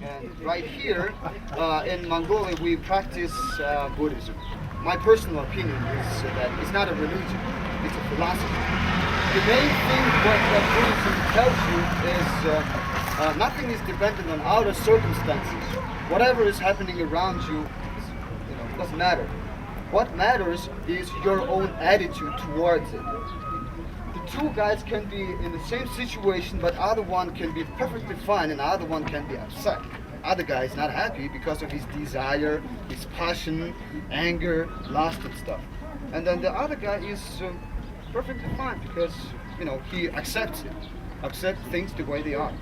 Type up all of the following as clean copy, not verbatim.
And right here in Mongolia, we practice Buddhism. My personal opinion is that it's not a religion, it's a philosophy. The main thing what Buddhism tells you is nothing is dependent on outer circumstances. Whatever is happening around you, doesn't matter. What matters is your own attitude towards it. The two guys can be in the same situation, but other one can be perfectly fine and other one can be upset. Other guy is not happy because of his desire, his passion, anger, lust and stuff. And then the other guy is perfectly fine because he accepts it, accepts things the way they are.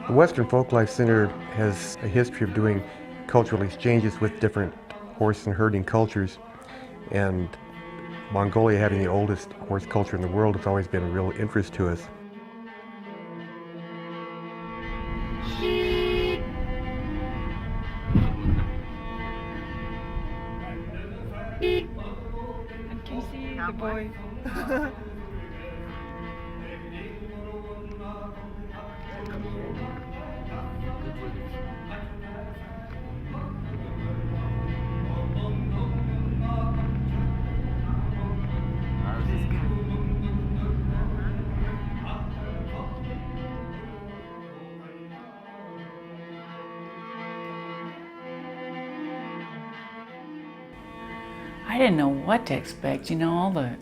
The Western Folklife Center has a history of doing cultural exchanges with different horse and herding cultures, and Mongolia, having the oldest horse culture in the world, has always been a real interest to us. Can you see the boy? I didn't know what to expect. All the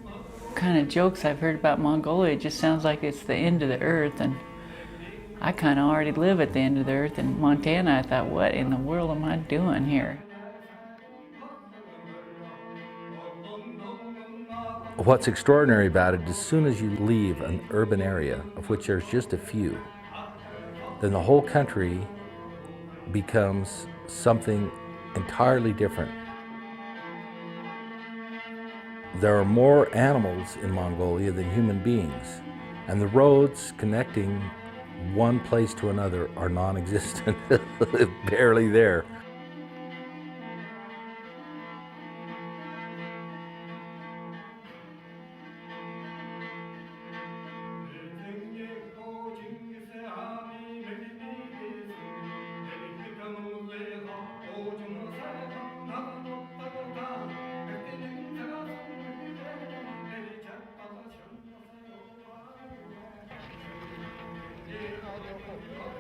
kind of jokes I've heard about Mongolia, it just sounds like it's the end of the earth. And I kind of already live at the end of the earth in Montana. I thought, what in the world am I doing here? What's extraordinary about it, as soon as you leave an urban area, of which there's just a few, then the whole country becomes something entirely different. There are more animals in Mongolia than human beings, and the roads connecting one place to another are non-existent, barely there.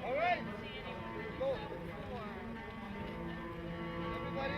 All right, go. Everybody.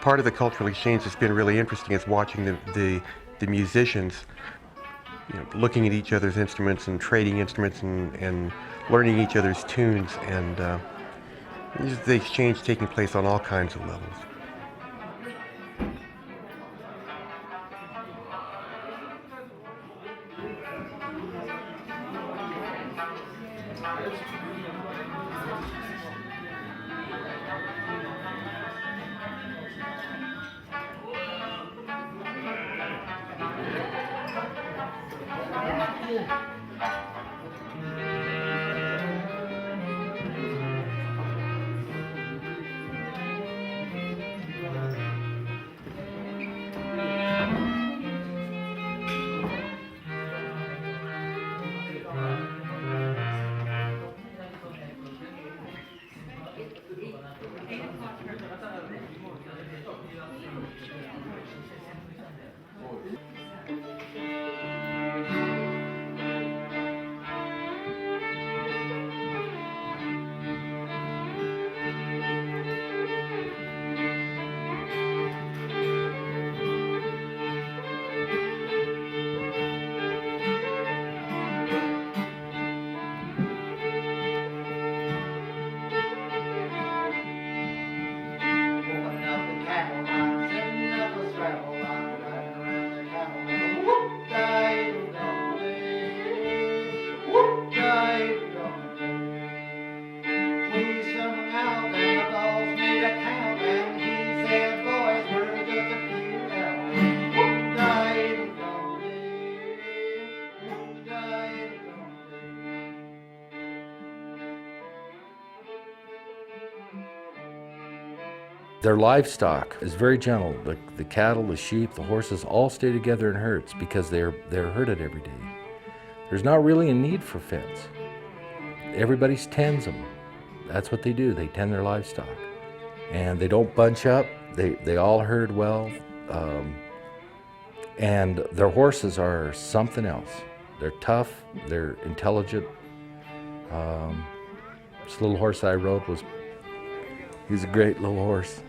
Part of the cultural exchange that's been really interesting is watching the musicians, looking at each other's instruments and trading instruments and learning each other's tunes, and the exchange taking place on all kinds of levels. Their livestock is very gentle. The cattle, the sheep, the horses all stay together in herds because they're herded every day. There's not really a need for fence. Everybody tends them. That's what they do. They tend their livestock. And they don't bunch up. They all herd well. And their horses are something else. They're tough. They're intelligent. This little horse I rode he's a great little horse.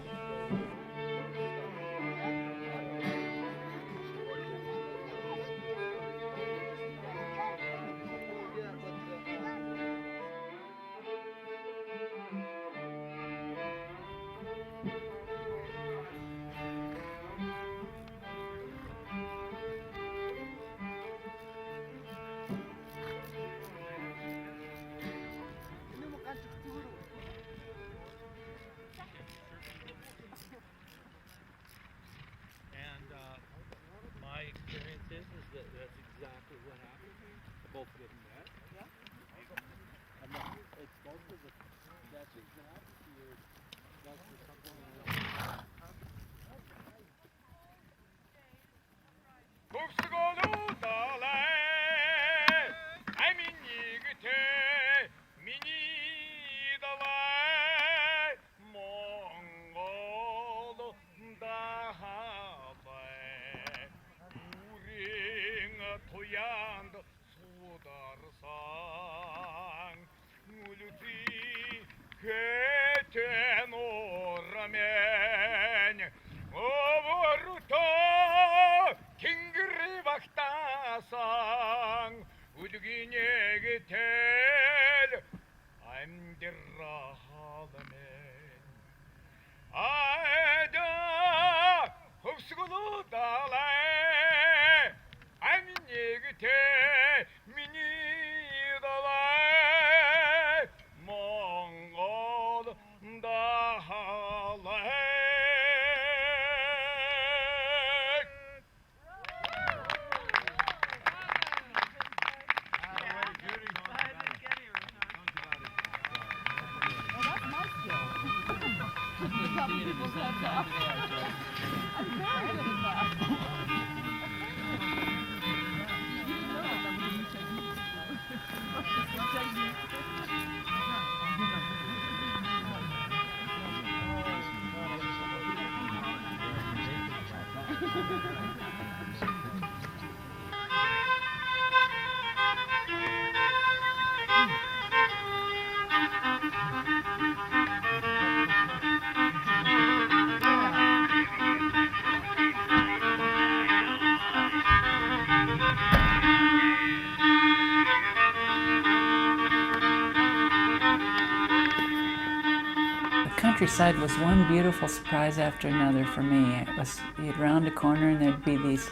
My experience is that that's exactly what happened. Both good and bad. Yeah. And it's most of the sketches that I see are that's for something else. countryside was one beautiful surprise after another for me. It was, you'd round a corner and there'd be these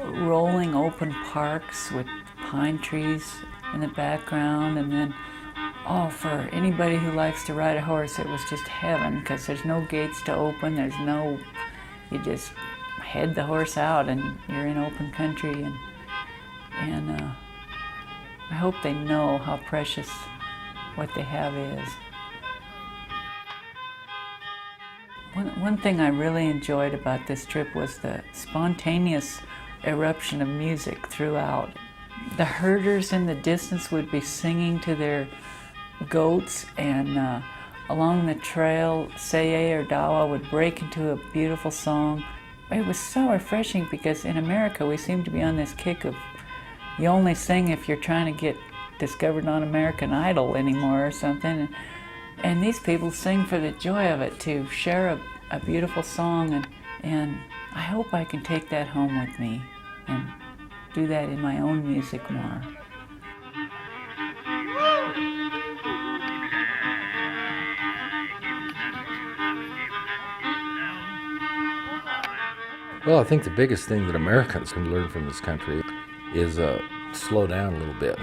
rolling open parks with pine trees in the background, and then, oh, for anybody who likes to ride a horse, it was just heaven, because there's no gates to open, you just head the horse out and you're in open country, and I hope they know how precious what they have is. One thing I really enjoyed about this trip was the spontaneous eruption of music throughout. The herders in the distance would be singing to their goats, and along the trail, Seye or Dawa would break into a beautiful song. It was so refreshing, because in America we seem to be on this kick of you only sing if you're trying to get discovered on American Idol anymore or something. And these people sing for the joy of it, to share a beautiful song, and I hope I can take that home with me and do that in my own music more. Well, I think the biggest thing that Americans can learn from this country is slow down a little bit.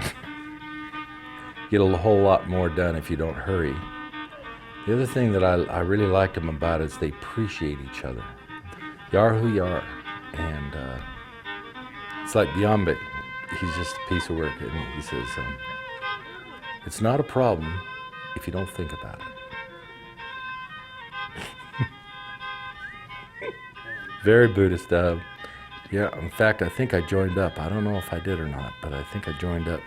Get a whole lot more done if you don't hurry. The other thing that I really liked them about is they appreciate each other. You are who you are, and it's like Biombik. He's just a piece of work, and he says, it's not a problem if you don't think about it. Very Buddhist. Yeah, in fact, I think I joined up. I don't know if I did or not, but I think I joined up.